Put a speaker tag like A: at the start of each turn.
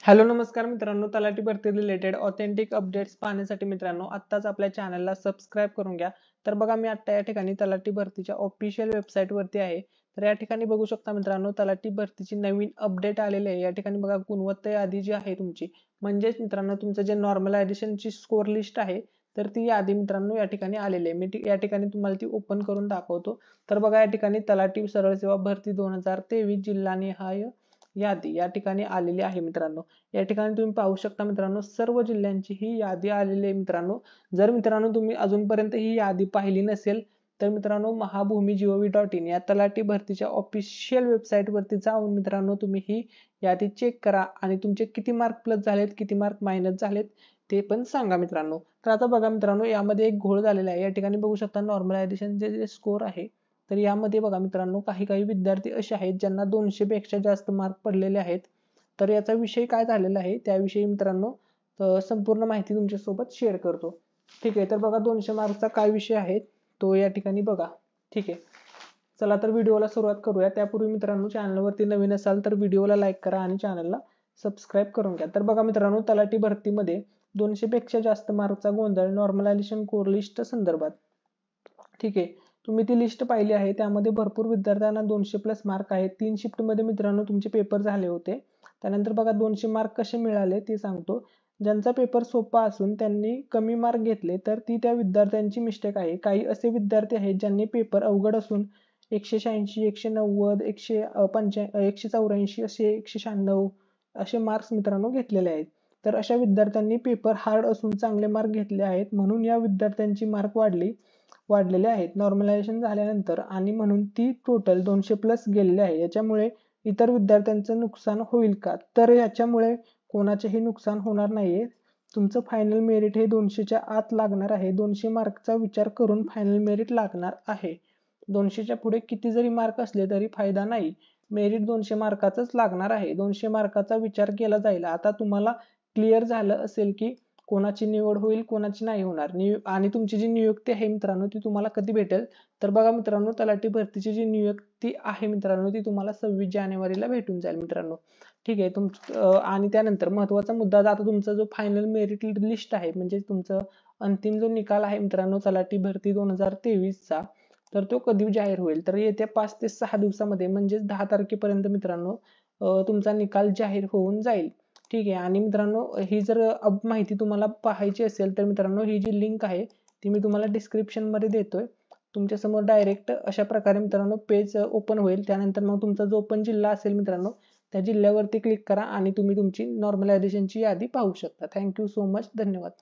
A: Hello नमस्कार मित्रांनो, तलाठी भरती रिलेटेड ऑथेंटिक अपडेट्स पाहण्यासाठी मित्रांनो आत्ताच आपल्या चॅनलला सबस्क्राईब करून घ्या। तर बघा, मी आता या ठिकाणी तलाठी भरतीच्या ऑफिशियल वेबसाईट वरती आहे। तर या ठिकाणी बघू शकता मित्रांनो, तलाठी भरतीची नवीन अपडेट आलेली आहे। या ठिकाणी बघा, गुणवत्ता यादी जी आहे तुमची, म्हणजेच मित्रांनो तुमचं जे नॉर्मलायझेशनची स्कोर लिस्ट आहे, तर ती यादी मित्रांनो या ठिकाणी आलेली आहे। मी या ठिकाणी तुम्हाला ती ओपन करून दाखवतो। तर बघा, या ठिकाणी तलाठी सरळ सेवा भरती 2023 जिल्हानिहाय यादी या ठिकाणी आलेली आहे मित्रांनो। या ठिकाणी तुम्ही पाहू शकता मित्रांनो, सर्व जिल्ह्यांची ही यादी आलेली आहे मित्रांनो। जर मित्रांनो तुम्ही अजूनपर्यंत ही यादी पाहिली नसेल, तर मित्रांनो mahabhumi.gov.in या तलाठी भरतीच्या ऑफिशियल वेबसाईट वरती जाऊन मित्रांनो तुम्ही ही यादी चेक करा आणि तुमचे किती मार्क प्लस झालेत, किती मार्क मायनस झालेत ते पण सांगा मित्रांनो। तर आता बघा मित्रांनो, यामध्ये एक घोळ झालेला आहे। या ठिकाणी बघू शकता नॉर्मलायझेशन जे स्कोर आहे, तर यामध्ये बघा मित्रांनो, काही विद्यार्थी असे आहेत ज्यांना 200 पेक्षा जास्त मार्क पडलेले आहेत। तर याचा विषय काय झालेला आहे त्याविषयी मित्रांनो संपूर्ण माहिती तुमच्या सोबत शेअर करतो। ठीक आहे, तर बघा 200 मार्कचा काय विषय आहे तो या ठिकाणी बघा। ठीक आहे, चला तर व्हिडिओला सुरुवात करूया। त्यापूर्वी मित्रांनो, चॅनलवरती नवीन असाल तर व्हिडिओला लाईक करा आणि चॅनलला सबस्क्राईब करून घ्या। तर बघा मित्रांनो, तलाठी भरतीमध्ये 200 पेक्षा जास्त मार्कचा गोंधळ नॉर्मलायझेशन कोर लिस्ट संदर्भात। ठीक आहे, तुम्ही ती लिस्ट पाहिली आहे। त्यामध्ये भरपूर विद्यार्थ्यांना 200 प्लस मार्क आहेत। 3 शिफ्ट मध्ये मित्रांनो तुमचे पेपर झाले होते। त्यानंतर बघा 200 मार्क कसे मिळाले ते सांगतो। ज्यांचा पेपर सोपा असून त्यांनी कमी मार्क घेतले, तर ती त्या विद्यार्थ्यांची मिस्टेक आहे। काही असे विद्यार्थी आहेत ज्यांनी पेपर अवघड असून 186, 190, 184 असे 196 असे मार्क्स मित्रांनो घेतलेले आहेत। तर अशा विद्यार्थ्यांनी पेपर हार्ड असून चांगले मार्क घेतले आहेत, म्हणून या विद्यार्थ्यांची मार्क वाढलेले आहेत नॉर्मलायझेशन झाल्यानंतर, आणि म्हणून ती टोटल 200 प्लस गेलेले आहे। याच्यामुळे इतर विद्यार्थ्यांचं नुकसान होईल का? तर याच्यामुळे कोणाचेही नुकसान होणार नाहीये। तुमचं फायनल मेरिट हे 200च्या आत लागणार आहे। 200 मार्कचा विचार करून फायनल मेरिट लागणार आहे। 200च्या पुढे किती जरी मार्क असले तरी फायदा नाही, मेरिट 200 मार्काचंच लागणार आहे। 200 मार्काचा विचार केला जाईल। आता तुम्हाला क्लिअर झालं असेल की कोणाची निवड होईल, कोणाची नाही होणार। आणि तुमची जी नियुक्ती आहे मित्रांनो, ती तुम्हाला कधी भेटेल? तर बघा मित्रांनो, तलाठी भरतीची जी नियुक्ती आहे मित्रांनो, ती तुम्हाला 26 जानेवारीला भेटून जाईल मित्रांनो। ठीक आहे, आणि त्यानंतर महत्त्वाचा मुद्दा, आता तुमचा जो फायनल मेरिट लिस्ट आहे, म्हणजे तुमचं अंतिम जो निकाल आहे मित्रांनो तलाठी भरती 2023चा, तर तो कधी जाहीर होईल? तर येत्या 5 ते 6 दिवसामध्ये, म्हणजेच 10 तारखेपर्यंत मित्रांनो तुमचा निकाल जाहीर होऊन जाईल। ठीक आहे, आणि मित्रांनो ही जर माहिती तुम्हाला पाहायची असेल तर मित्रांनो, ही जी लिंक आहे ती मी तुम्हाला डिस्क्रिप्शन मध्ये देतोय। तुमच्या समोर डायरेक्ट अशा प्रकारे मित्रांनो पेज ओपन होईल। त्यानंतर मग तुमचा जो पण जिल्हा असेल मित्रांनो, त्या जिल्ह्यावरती क्लिक करा आणि तुम्ही तुमची नॉर्मलायझेशनची यादी पाहू शकता। थँक्यू सो मच, धन्यवाद।